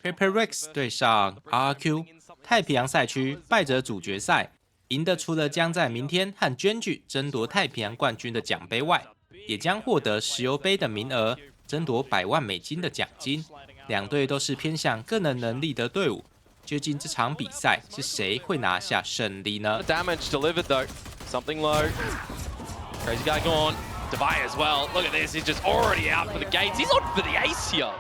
PRX 对上 RRQ 太平洋赛区败者组决赛，赢的除了将在明天和 Jemkin 争夺太平洋冠军的奖杯外，也将获得石油杯的名额，争夺100万美金的奖金。两队都是偏向个人能力的队伍，究竟这场比赛是谁会拿下胜利呢 ？Damage delivered though, something low. Crazy guy gone. Divide as well. Look at this. He's just already out for the gates. He's on for the ace here.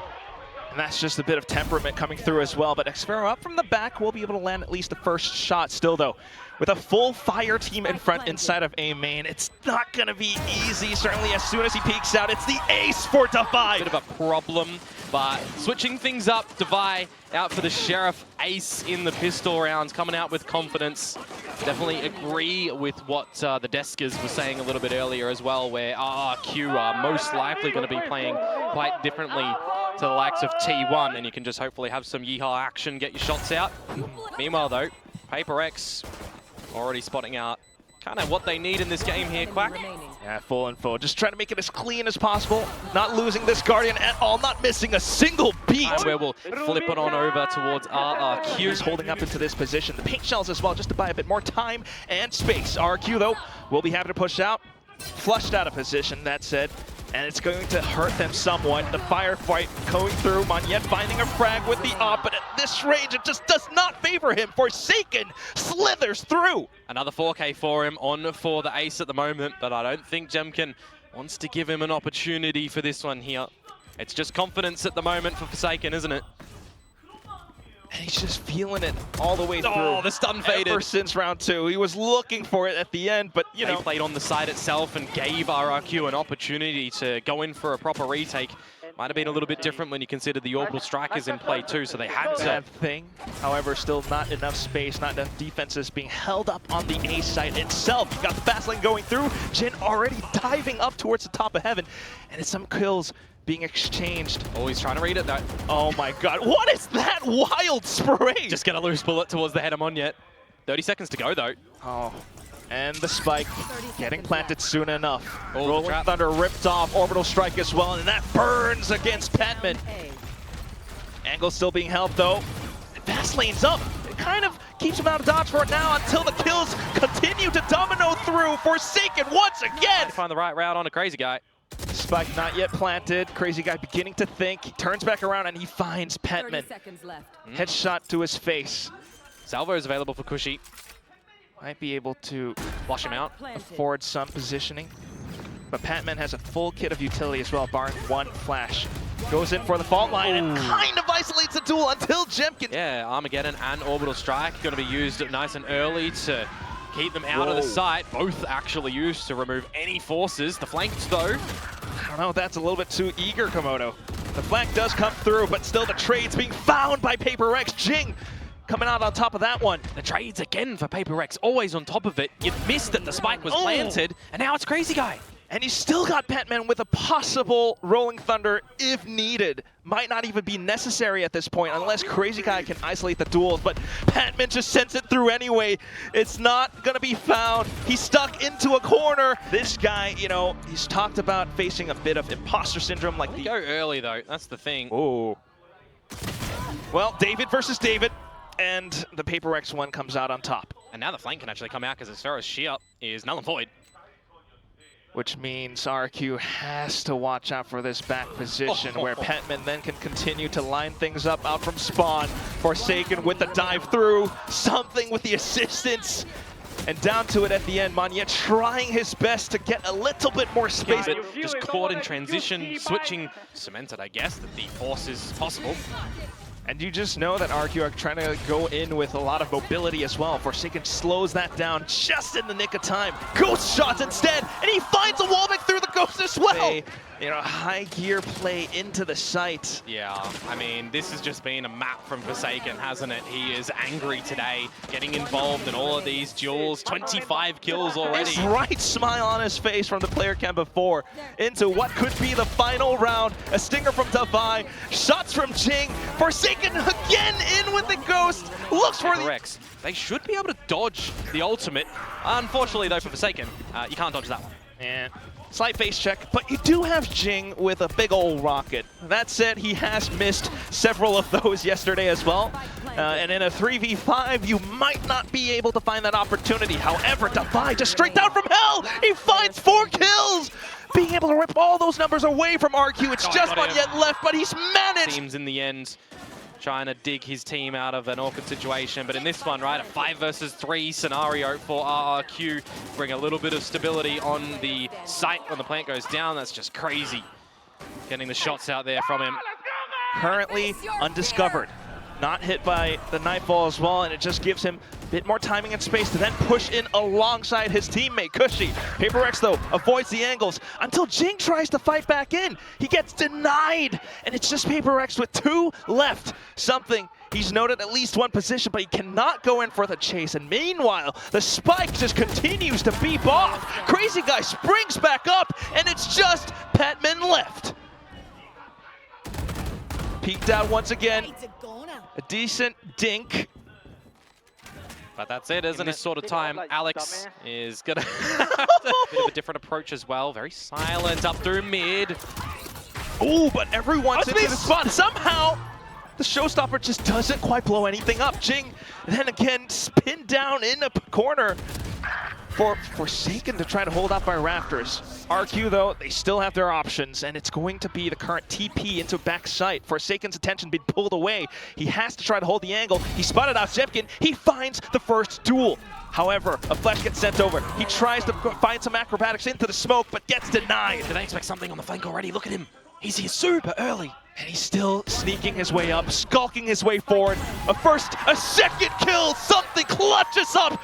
And that's just a bit of temperament coming through as well. But Xfero up from the back will be able to land at least the first shot still, though. With a full fire team in front inside of A main, it's not going to be easy. Certainly as soon as he peeks out, it's the ace for Divide. Bit of a problem, but switching things up. Divide out for the Sheriff. Ace in the pistol rounds, coming out with confidence. Definitely agree with what the Deskers were saying a little bit earlier as well, where RRQ are most likely going to be playing quite differently to the likes of T1, and you can just hopefully have some yeehaw action, get your shots out. Meanwhile though, PRX already spotting out kind of what they need in this game here, Quack. Yeah, full info. Just trying to make it as clean as possible. Not losing this Guardian at all, not missing a single beat. Where we'll flip it on over towards RRQ. He's holding up into this position. The paint shells as well, just to buy a bit more time and space. RRQ though, will be happy to push out. Flushed out of position, that said. And it's going to hurt them somewhat. The firefight going through. Monyet finding a frag with the op, but at this range, it just does not favor him. Forsaken slithers through. Another 4K for him, on for the ace at the moment, but I don't think Jemkin wants to give him an opportunity for this one here. It's just confidence at the moment for Forsaken, isn't it? And he's just feeling it all the way through. Oh, the stun faded. Ever since round 2. He was looking for it at the end, but you know. They played on the side itself and gave RRQ an opportunity to go in for a proper retake. Might have been a little bit different when you considered the orbital strikers in play too, so they had to. That thing, however, still not enough space, not enough defenses being held up on the A side itself. You got the fast lane going through. Jin already diving up towards the top of heaven, and it's some kills being exchanged. Oh, he's trying to read it though. Oh my god, what is that wild spray? Just get a loose bullet towards the head of Monyet. 30 seconds to go though. Oh, and the spike getting planted soon enough. Oh, Rolling Thunder ripped off, orbital strike as well, and that burns against Patman. Angle still being held though. Fast lane's up. It kind of keeps him out of dodge for it now until the kills continue to domino through. Forsaken once again. Find the right route on a Crazy guy. Spike not yet planted. Crazy guy beginning to think. He turns back around and he finds Patman. Headshot to his face. Salvo is available for Cushy. Might be able to flush him out. Afford some positioning. But Patman has a full kit of utility as well, barring one flash. Goes in for the fault line and kind of isolates the duel until Jemkin. Yeah, Armageddon and Orbital Strike going to be used nice and early to keep them out of the sight. Both actually used to remove any forces. The flanks though. I don't know, that's a little bit too eager, Komodo. The flank does come through, but still the trade's being found by PRX. Jing coming out on top of that one. The trades again for PRX, always on top of it. You missed that the spike was planted, and now it's Crazy guy. And he's still got Patman with a possible Rolling Thunder if needed. Might not even be necessary at this point unless Crazy Guy can isolate the duels, but Patman just sends it through anyway. It's not gonna be found. He's stuck into a corner. This guy, you know, he's talked about facing a bit of imposter syndrome like the— Go early though, that's the thing. Oh. Well, David versus David, and the PRX one comes out on top. And now the flank can actually come out because Xfero's shear is null and void. Which means RRQ has to watch out for this back position where Patman then can continue to line things up out from spawn. Forsaken with the dive through, something with the assistance. And down to it at the end, Monyet trying his best to get a little bit more space. Just caught in transition, switching, cemented I guess, that the force is possible. And you just know that RRQ are trying to go in with a lot of mobility as well. Forsaken slows that down just in the nick of time. Ghost shots instead, and he finds a wallbang through the Ghost as well. You know, high gear play into the site. Yeah, I mean, this has just been a map from Forsaken, hasn't it? He is angry today, getting involved in all of these duels. 25 kills already. His right smile on his face from the player cam before into what could be the final round. A stinger from Davai, shots from Jing. Forsaken again in with the Ghost. Looks for the— They should be able to dodge the ultimate. Unfortunately though for Forsaken, you can't dodge that one. Yeah. Slight face check, but you do have Jing with a big old rocket. That said, he has missed several of those yesterday as well. And in a 3v5, you might not be able to find that opportunity. However, Defy just straight down from hell! He finds 4 kills! Being able to rip all those numbers away from RQ. It's just not yet left, but he's managed! Teams in the end trying to dig his team out of an awkward situation, but in this one, right, a 5 versus 3 scenario for RRQ, bring a little bit of stability on the site when the plant goes down. That's just crazy. Getting the shots out there from him. Currently undiscovered. Not hit by the Nightfall as well, and it just gives him a bit more timing and space to then push in alongside his teammate, Cushy. PRX, though, avoids the angles until Jing tries to fight back in. He gets denied, and it's just PRX with 2 left. Something he's noted at least 1 position, but he cannot go in for the chase. And meanwhile, the spike just continues to beep off. Crazy Guy springs back up, and it's just Patman left. Peeked out once again. A decent dink. But that's it, isn't it? This sort of time, Alex is gonna have a bit of a different approach as well. Very silent up through mid. Ooh, but everyone's into the spot. Somehow, the showstopper just doesn't quite blow anything up. Jing, then again, spin down in a corner for Forsaken to try to hold out by Raptors. RQ, though, they still have their options, and it's going to be the current TP into back sight. Forsaken's attention being pulled away. He has to try to hold the angle. He spotted out Jemkin. He finds the first duel. However, a flash gets sent over. He tries to find some acrobatics into the smoke, but gets denied. Did they expect something on the flank already? Look at him. He's here super early. And he's still sneaking his way up, skulking his way forward. A second kill, something clutches up.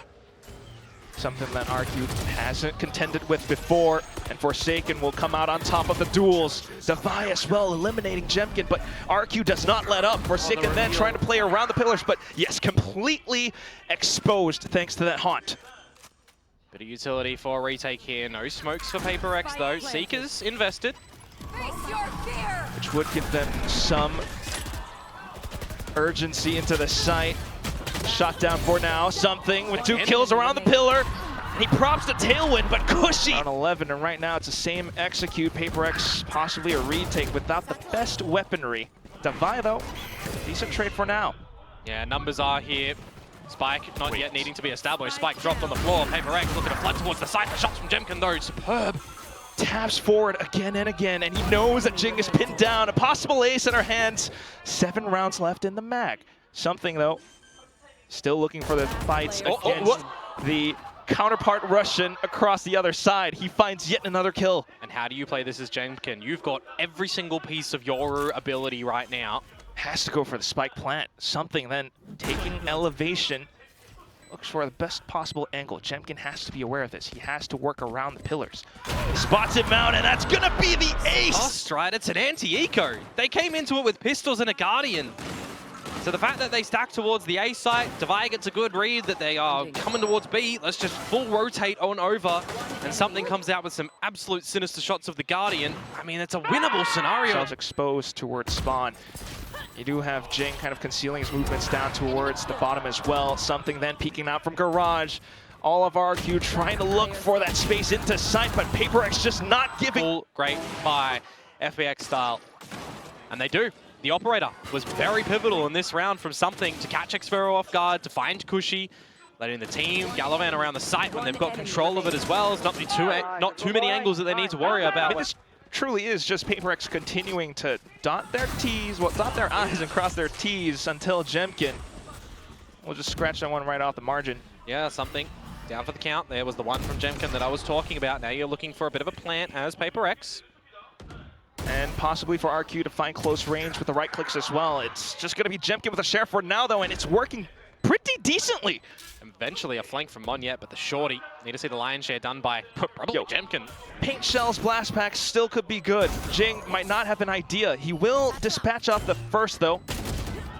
Something that RQ hasn't contended with before, and Forsaken will come out on top of the duels. Defy as well, eliminating Jemkin, but RQ does not let up. Forsaken then trying to play around the pillars, but yes, completely exposed thanks to that haunt. Bit of utility for a retake here. No smokes for PRX though. Seekers invested. Which would give them some urgency into the site. Shot down for now, something with 2 kills around the pillar. He props the tailwind, but Cushy on 11, and right now it's the same execute. PRX possibly a retake without the best weaponry. Defy, though, decent trade for now. Yeah, numbers are here. Spike not yet needing to be established. Spike dropped on the floor. PRX looking to flood towards the side. The shots from Jemkin, though, superb. Taps forward again and again, and he knows that Jing is pinned down. A possible ace in her hands. 7 rounds left in the mag. Something, though, still looking for the fights against the counterpart Russian across the other side. He finds yet another kill. And how do you play this as Jemkin? You've got every single piece of your ability right now. Has to go for the spike plant. Something then taking elevation. Looks for the best possible angle. Jemkin has to be aware of this. He has to work around the pillars. Spots him out, and that's gonna be the ace! Lost, right? It's an anti-eco. They came into it with pistols and a Guardian. So the fact that they stack towards the A site, Defy gets a good read that they are coming towards B. Let's just full rotate on over, and something comes out with some absolute sinister shots of the Guardian. I mean, it's a winnable scenario. Selves exposed towards spawn. You do have Jing kind of concealing his movements down towards the bottom as well. Something then peeking out from Garage. All of RQ trying to look for that space into sight, but PRX just not giving. Full great buy, FBX style. And they do. The operator was very pivotal in this round from something to catch Xfero off guard, to find Cushy, letting the team gallivant around the site when they've got control of it as well. It's not too many angles that they need to worry about. I mean, this truly is just PRX continuing to dot their I's and cross their T's until Jemkin will just scratch that one right off the margin. Yeah, something down for the count. There was the one from Jemkin that I was talking about. Now you're looking for a bit of a plant as PRX. And possibly for RQ to find close range with the right clicks as well. It's just going to be Jemkin with a share for now, though, and it's working pretty decently. Eventually a flank from Monyet, but the shorty. Need to see the lion's share done by probably Jemkin. Paint shells, blast packs still could be good. Jing might not have an idea. He will dispatch off the first, though,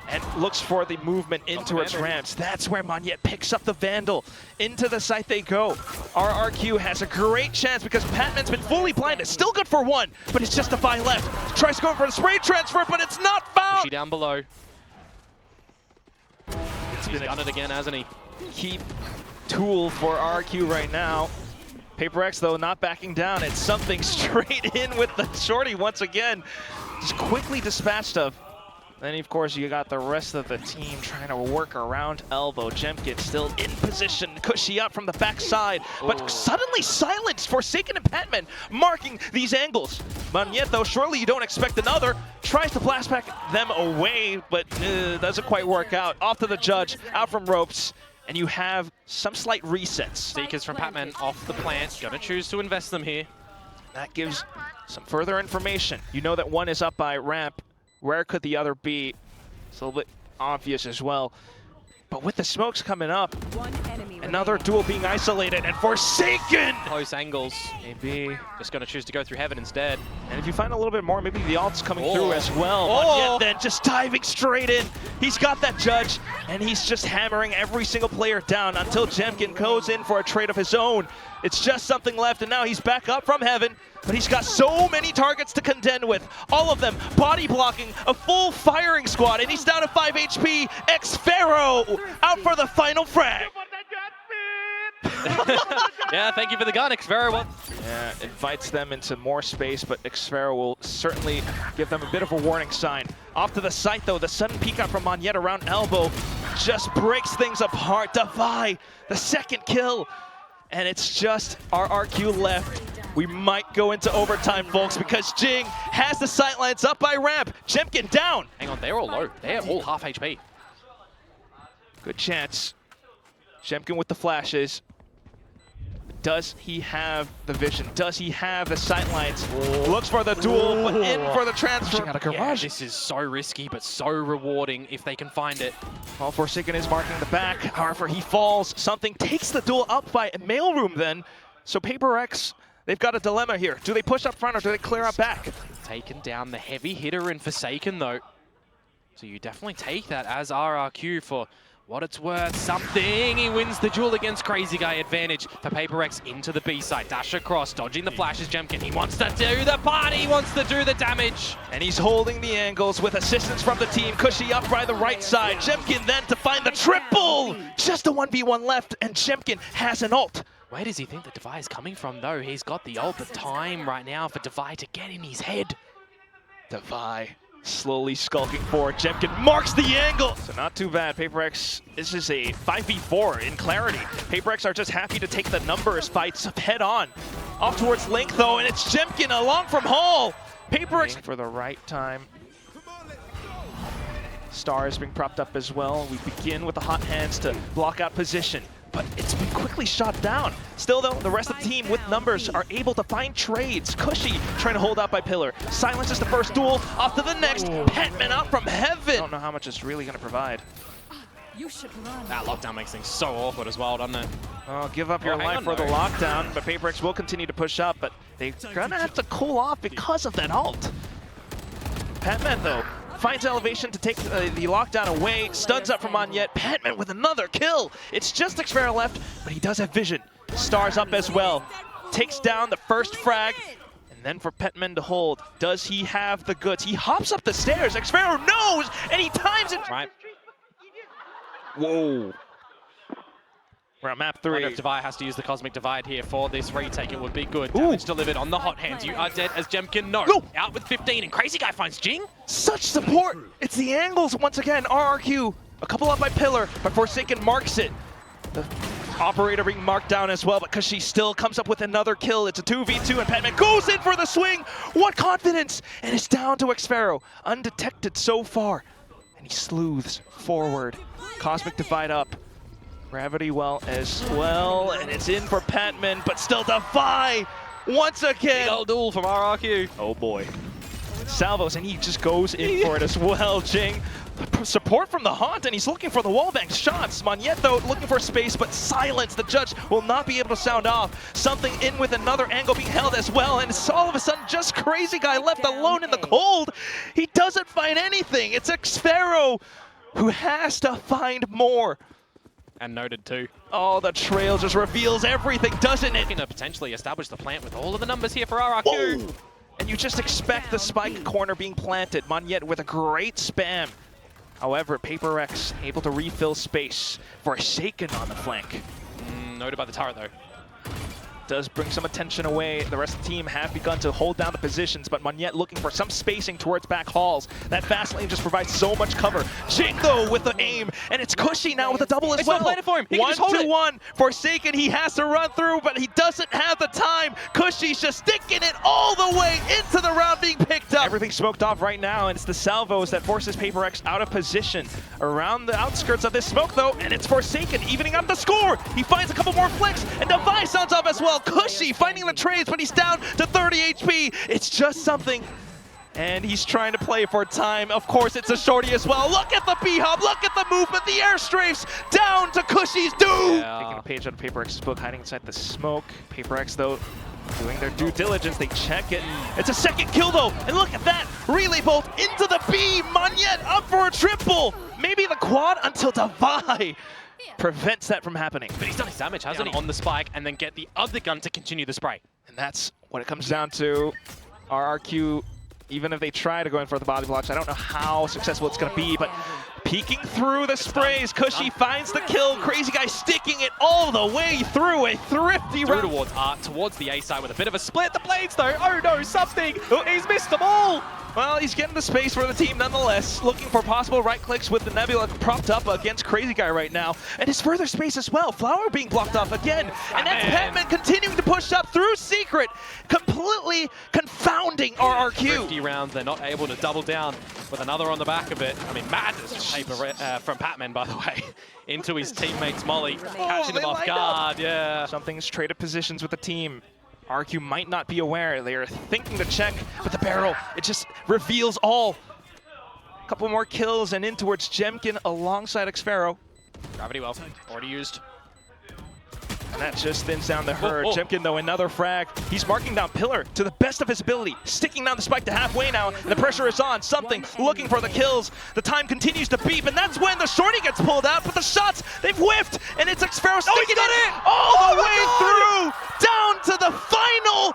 and looks for the movement in towards ramps. That's where Monyet picks up the Vandal. Into the site they go. RRQ has a great chance because Patman's been fully blinded. Still good for 1, but it's just Defy left. Tries to go for the spray transfer, but it's not found. She down below. He's done it again, hasn't he? Key tool for RRQ right now. PRX, though, not backing down. It's something straight in with the shorty once again. Just quickly dispatched of. Then, of course, you got the rest of the team trying to work around elbow. Jemkin still in position, cushy up from the backside, but suddenly silenced. Forsaken and Patman marking these angles. Monyet, though, surely you don't expect another. Tries to blast back them away, but doesn't quite work out. Off to the judge, out from ropes. And you have some slight resets. Seekers from Patman off the plant. Gonna choose to invest them here. That gives some further information. You know that one is up by ramp. Where could the other be? It's a little bit obvious as well. But with the smokes coming up, another duel being isolated and Forsaken! Close angles. Maybe. Just gonna choose to go through Heaven instead. And if you find a little bit more, maybe the ult's coming through as well. Monyet then just diving straight in. He's got that judge, and he's just hammering every single player down until Jemkin goes in for a trade of his own. It's just something left, and now he's back up from Heaven, but he's got so many targets to contend with. All of them body blocking, a full firing squad, and he's down to 5 HP. xFaroe out for the final frag. Yeah, thank you for the gun, xFaroe. Yeah, invites them into more space, but xFaroe will certainly give them a bit of a warning sign. Off to the site, though, the sudden peek out from Monyet around elbow just breaks things apart. Defy, the second kill. And it's just RRQ left. We might go into overtime, folks, because Jing has the sightlines up by ramp. Jemkin down. Hang on, they're all low. They're all half HP. Good chance. Jemkin with the flashes. Does he have the vision? Does he have the sightlines? Looks for the duel, but in for the transfer. Out of garage. Yeah, this is so risky, but so rewarding if they can find it. Well, Forsaken is marking the back. However, he falls. Something takes the duel up by a mailroom then. So PRX, they've got a dilemma here. Do they push up front or do they clear up back? Taken down the heavy hitter in Forsaken, though. So you definitely take that as RRQ for what it's worth. Something. He wins the duel against Crazy Guy. Advantage for PRX into the B side. Dash across, dodging the flashes. Jemkin, he wants to do the party, he wants to do the damage. And he's holding the angles with assistance from the team. Cushy up by the right side. Jemkin then to find the triple. Just a 1v1 left, and Jemkin has an ult. Where does he think that Defy is coming from, though? He's got the ult. The time right now for Defy to get in his head. Defy slowly skulking forward. Jemkin marks the angle. So not too bad. PRX, this is a 5v4 in clarity. PRX are just happy to take the numbers fights head on. Off towards Link, though, and it's Jemkin along from Hall. PRX for the right time. Star is being propped up as well. We begin with the hot hands to block out position, but it's been quickly shot down. Still, though, the rest of the team with numbers are able to find trades. Cushy trying to hold out by Pillar. Silences the first duel, off to the next. Patman out from Heaven. I don't know how much it's really going to provide. You should run. That lockdown makes things so awkward as well, doesn't it? Oh, give up your life for the lockdown, but PRX will continue to push up, but they're going to have to cool off because of that ult. Patman, though, finds elevation to take the lockdown away. Stuns up from Monyet. Patman with another kill. It's just xFaroe left, but he does have vision. Stars up as well. Takes down the first frag. And then for Patman to hold. Does he have the goods? He hops up the stairs. xFaroe knows, and he times it. Right. Whoa. We're on map 3. I wonder if Defy has to use the Cosmic Divide here for this retake. It would be good. Damage delivered on the hot hands. You are dead as Jemkin. No. Out with 15, and Crazy Guy finds Jing. Such support. It's the angles once again. RRQ, a couple up by Pillar, but Forsaken marks it. The operator being marked down as well, because she still comes up with another kill. It's a 2v2, and Patman goes in for the swing. What confidence! And it's down to xFaroe, undetected so far. And he sleuths forward. Cosmic Divide up. Gravity well as well, and it's in for Patman, but still Defy once again. Big old duel from RRQ. Oh boy. Salvos, and he just goes in for it as well. Jing, support from the Haunt, and he's looking for the wallbang shots. Monyet, though, looking for space, but silence. The judge will not be able to sound off. Something in with another angle being held as well, and it's all of a sudden just Crazy Guy left alone in the cold. He doesn't find anything. It's xFaroe who has to find more. And noted too. Oh, the trail just reveals everything, doesn't it? Going to potentially establish the plant with all of the numbers here for RRQ. Whoa. And you just expect the spike corner being planted. Monyet with a great spam. However, PRX able to refill space. Forsaken on the flank. Noted by the turret though. does bring some attention away. The rest of the team have begun to hold down the positions, but Monyet looking for some spacing towards back halls. That fast lane just provides so much cover. Jing though with the aim, and it's Cushy now with a double as well. For him. He can just hold it. 1-1. Forsaken, he has to run through, but he doesn't have the time. Cushy's just sticking it all the way into the round being picked up. Everything's smoked off right now, and it's the salvos that forces PRX out of position. Around the outskirts of this smoke though, and it's Forsaken evening up the score. He finds a couple more flicks, and Device sounds off as well. Cushy finding the trades, but he's down to 30 HP. It's just something. And he's trying to play for time. Of course, it's a shorty as well. Look at the B-hop, look at the movement, the air strafes down to Cushy's doom. Yeah. Taking a page out of PRX's book, hiding inside the smoke. PRX though, doing their due diligence, they check it. It's a second kill though, and look at that. Relay bolt into the B, Monyet up for a triple. Maybe the quad until Devi prevents that from happening. But he's done his damage, hasn't he? On the spike, and then get the other gun to continue the spray. And that's what it comes down to. RRQ, even if they try to go in for the body blocks, I don't know how successful it's going to be, but peeking through the sprays, Cushy finds the kill. Crazy Guy sticking it all the way through a thrifty Through run. towards the A side with a bit of a split. The blades though, oh no, something! He's missed them all! Well, he's getting the space for the team nonetheless, looking for possible right clicks with the Nebula propped up against Crazy Guy right now. And his further space as well. Flower being blocked off again. And that's Patman continuing to push up through Secret, completely confounding RRQ. 50 rounds, they're not able to double down with another on the back of it. I mean, madness from Patman, by the way, into his teammate's molly, catching him off guard, yeah. Something's traded positions with the team. RQ might not be aware. They are thinking to check, but the barrel, it just reveals all. A couple more kills and in towards Jemkin alongside Xfero. Gravity well, already used. And that just thins down the herd. Jemkin though, another frag. He's marking down Pillar to the best of his ability. Sticking down the spike to halfway now, and the pressure is on. Something looking for the kills. The time continues to beep, and that's when the shorty gets pulled out, but the shots, they've whiffed, and it's Xfero sticking it all the way through, down to the final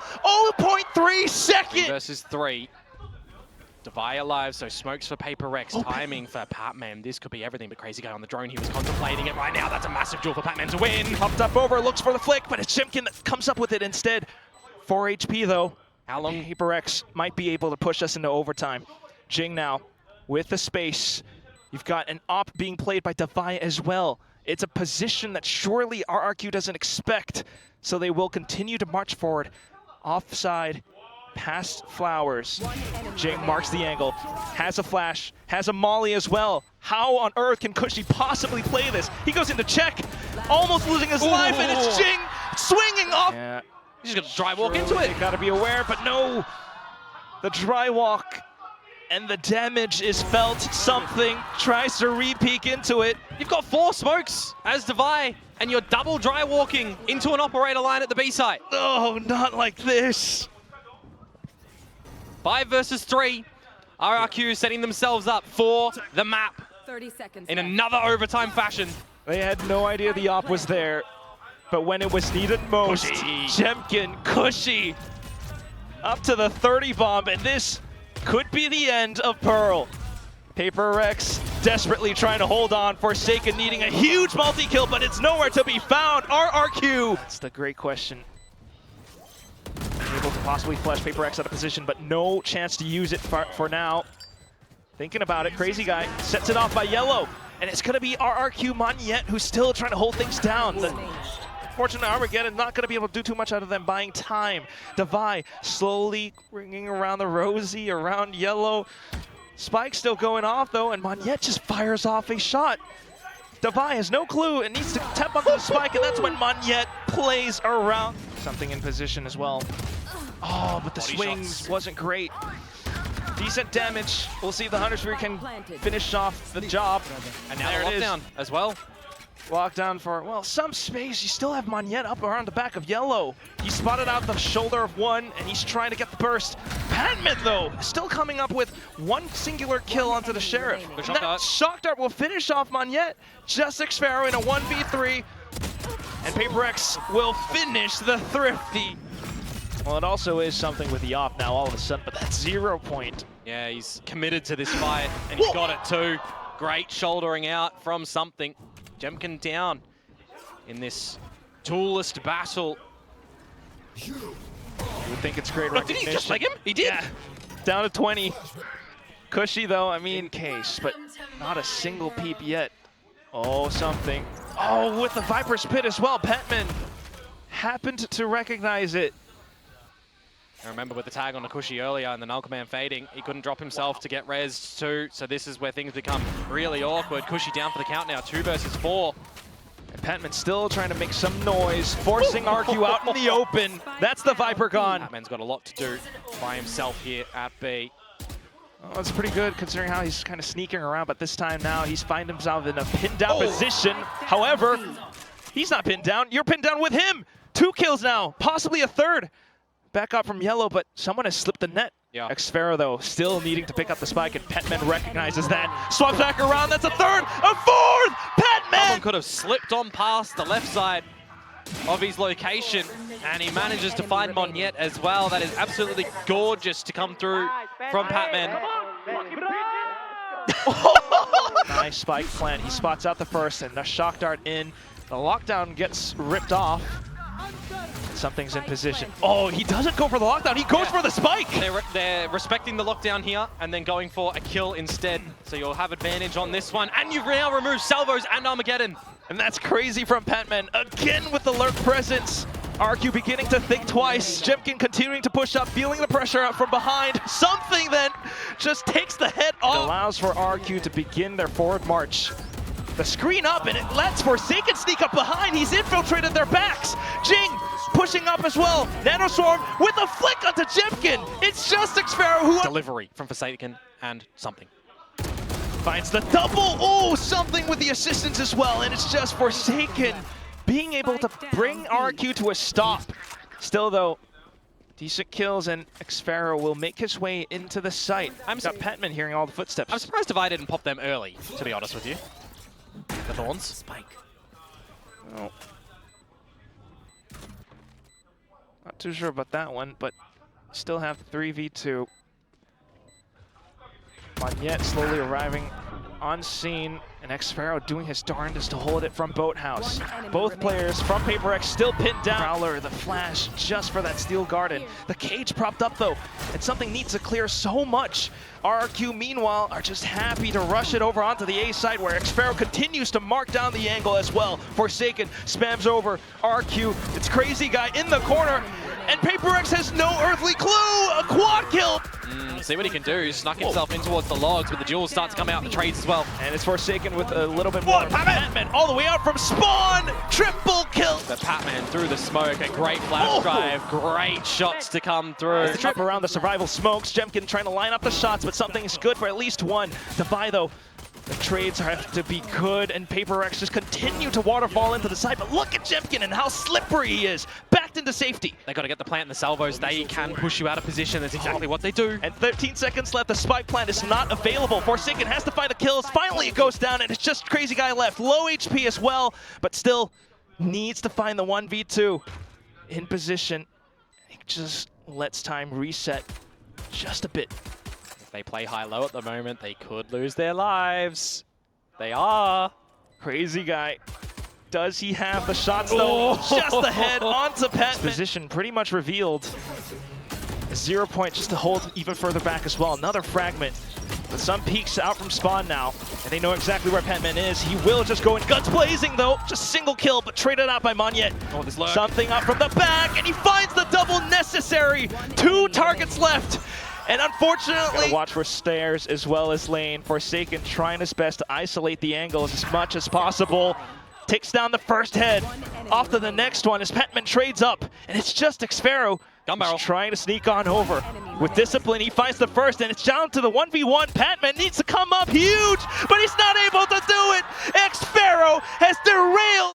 0.3 second. Versus 3. Devi alive, so smokes for PRX, timing for Patman. This could be everything but Crazy Guy on the drone. He was contemplating it right now. That's a massive duel for Patman to win. Popped up over, looks for the flick, but it's Jemkin that comes up with it instead. 4 HP though. How long? PRX might be able to push us into overtime. Jing now with the space. You've got an op being played by Devi as well. It's a position that surely RRQ doesn't expect, so they will continue to march forward. Offside. Past Flowers. Jing marks the angle, has a flash, has a molly as well. How on earth can Cushy possibly play this? He goes into check, almost losing his life, and it's Jing swinging off. Yeah. He's just gonna dry walk into it. Gotta be aware, but no. The dry walk and the damage is felt. Something tries to re-peek into it. You've got 4 smokes as Devi, and you're double dry walking into an operator line at the B site. Oh, not like this. 5 versus 3. RRQ setting themselves up for the map 30 seconds in left. another overtime fashion. They had no idea the op was there, but when it was needed most, Jemkin, Cushy, up to the 30 bomb, and this could be the end of Pearl. PRX desperately trying to hold on, Forsaken needing a huge multi-kill, but it's nowhere to be found. RRQ, that's the great question. Able to possibly flush PRX out of position, but no chance to use it for now. Thinking about it, Crazy Guy sets it off by Yellow, and it's going to be RRQ Monyet who's still trying to hold things down. The fortunate Armageddon not going to be able to do too much out of them, buying time. Devi slowly ringing around the Rosie, around Yellow. Spike still going off though, and Monyet just fires off a shot. Devi has no clue and needs to tap onto the spike, and that's when Monyet plays around. Something in position as well. Oh, but the swings wasn't great. Decent damage. We'll see if the Hunter Sphere can finish off the job. And now the lockdown as well. Lockdown for, well, some space. You still have Monyet up around the back of Yellow. He spotted out the shoulder of one, and he's trying to get the burst. Patman, though, still coming up with one singular kill onto the Sheriff. That Shock Dart will finish off Monyet. Just Xfero in a 1v3. And PRX will finish the Thrifty. Well, it also is something with the op now all of a sudden, but that's 0 point. Yeah, he's committed to this fight, and he's got it too. Great shouldering out from something. Jemkin down in this duelist battle. You would think it's great Look, did recognition. he just leg him? He did. Yeah. Down to 20. Cushy though, I mean, case, but not a single peep yet. Oh, something. Oh, with the Viper's Pit as well. Petman happened to recognize it. I remember with the tag on Akushi earlier and the null command fading, he couldn't drop himself to get res too, so this is where things become really awkward. Kushi down for the count now, 2 versus 4. And Petman still trying to make some noise, forcing RQ out in the open. That's the Viper gone. Batman's got a lot to do by himself here at B. Oh, that's pretty good considering how he's kind of sneaking around, but this time now he's finding himself in a pinned down position. However, he's not pinned down, you're pinned down with him. 2 kills now, possibly a third. Back up from yellow, but someone has slipped the net. Yeah. Xfero, though, still needing to pick up the spike, and Petman recognizes that. Swaps back around, that's a third, a fourth! Petman! Someone could have slipped on past the left side of his location, and he manages to find Monyet as well. That is absolutely gorgeous to come through from Patman. Nice spike plant, he spots out the first, and the shock dart in. The lockdown gets ripped off. Something's in position. Oh, he doesn't go for the lockdown, he goes for the spike! They're respecting the lockdown here and then going for a kill instead. So you'll have advantage on this one. And you've now removed Salvos and Armageddon. And that's crazy from Petman, again with the lurk presence. RQ beginning to think twice. Jemkin continuing to push up, feeling the pressure out from behind. Something then just takes the head off. It allows for RQ to begin their forward march. The screen up, and it lets Forsaken sneak up behind. He's infiltrated their backs. Jing pushing up as well. Nanoswarm with a flick onto Jemkin. It's just Xfero who Delivery from Forsaken and something. finds the double. Oh, something with the assistance as well, and it's just Forsaken being able to bring RQ to a stop. Still though, decent kills, and Xfero will make his way into the site. I've got Petman hearing all the footsteps. I'm surprised if I didn't pop them early, to be honest with you. The Thorns. Spike. Oh. Not too sure about that one, but still have 3v2. Monyet slowly arriving on scene, and Xfero doing his darndest to hold it from Boathouse. Both players from PRX still pinned down. Prowler, the flash just for that steel garden. The cage propped up though, and something needs to clear so much. RRQ meanwhile are just happy to rush it over onto the A side, where Xfero continues to mark down the angle as well. Forsaken spams over RQ. It's Crazy Guy in the corner, and PRX has no earthly clue. A quad kill. See what he can do. He snuck himself in towards the logs, but the duels start to come out in the trades as well. And it's Forsaken with a little bit more. Patman all the way out from spawn. Triple kill. The Patman through the smoke, a great flash drive, great shots to come through. Up around the survival smokes. Jemkin trying to line up the shots, but something is good for at least one. Devi though, the trades have to be good, and PRX just continue to waterfall into the side. But look at Jemkin and how slippery he is. Backed into safety. They got to get the plant and the salvos. They can push you out of position. That's exactly what they do. And 13 seconds left. The spike plant is not available. Forsaken has to find the kills. Finally, it goes down, and it's just Crazy Guy left. Low HP as well, but still needs to find the 1v2 in position. It just lets time reset just a bit. If they play high-low at the moment, they could lose their lives. They are. Crazy Guy. Does he have the shots though? Just ahead onto Petman. Position pretty much revealed. 0 point just to hold even further back as well. Another fragment. But some peeks out from spawn now, and they know exactly where Petman is. He will just go in guns blazing though. Just single kill, but traded out by Monyet. Oh, this lurk. Something up from the back, and he finds the double necessary. 2 targets left. And unfortunately, gotta watch for stairs as well as lane. Forsaken trying his best to isolate the angles as much as possible. Takes down the first head. Off to the next one as Petman trades up. And it's just Xfero trying to sneak on over. With discipline, he finds the first, and it's down to the 1v1. Petman needs to come up huge, but he's not able to do it. Xfero has derailed.